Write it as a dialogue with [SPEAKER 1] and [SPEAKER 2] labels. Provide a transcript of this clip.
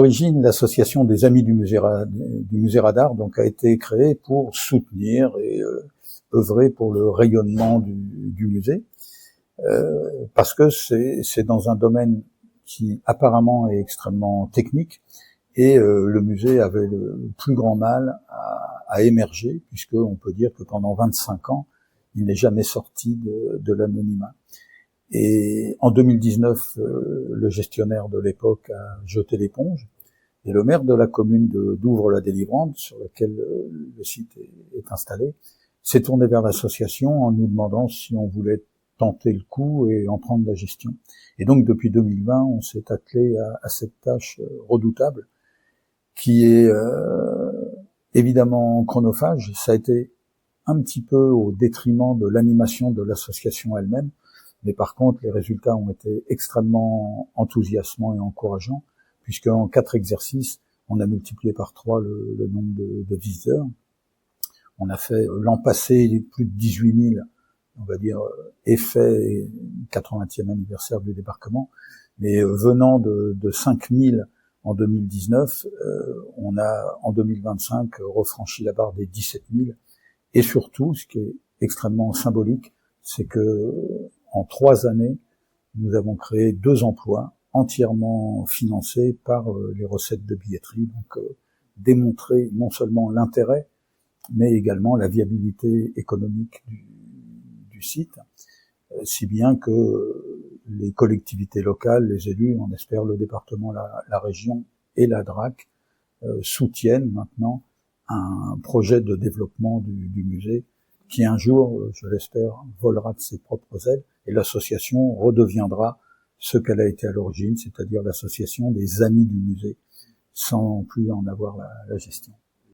[SPEAKER 1] l'origine, l'association des Amis du musée Radar donc a été créée pour soutenir et œuvrer pour le rayonnement du musée, parce que c'est dans un domaine qui apparemment est extrêmement technique, et le musée avait le plus grand mal à émerger, puisque on peut dire que pendant 25 ans, il n'est jamais sorti de l'anonymat. Et en 2019, le gestionnaire de l'époque a jeté l'éponge, et le maire de la commune d'Ouvres-la-Délivrande, sur lequel le site est installé, s'est tourné vers l'association en nous demandant si on voulait tenter le coup et en prendre la gestion. Et donc depuis 2020, on s'est attelé à cette tâche redoutable, qui est évidemment chronophage. Ça a été un petit peu au détriment de l'animation de l'association elle-même, mais par contre, les résultats ont été extrêmement enthousiasmants et encourageants, puisque en 4 exercices, on a multiplié par 3 le nombre de visiteurs. On a fait l'an passé plus de 18 000, on va dire, effets, 80e anniversaire du débarquement, mais venant de 5 000 en 2019, on a en 2025 refranchi la barre des 17 000, et surtout, ce qui est extrêmement symbolique, c'est que en 3 années, nous avons créé 2 emplois entièrement financés par les recettes de billetterie, donc démontrer non seulement l'intérêt, mais également la viabilité économique du site, si bien que les collectivités locales, les élus, on espère le département, la région et la DRAC, soutiennent maintenant un projet de développement du musée qui un jour, je l'espère, volera de ses propres ailes, et l'association redeviendra ce qu'elle a été à l'origine, c'est-à-dire l'association des Amis du musée, sans plus en avoir la gestion.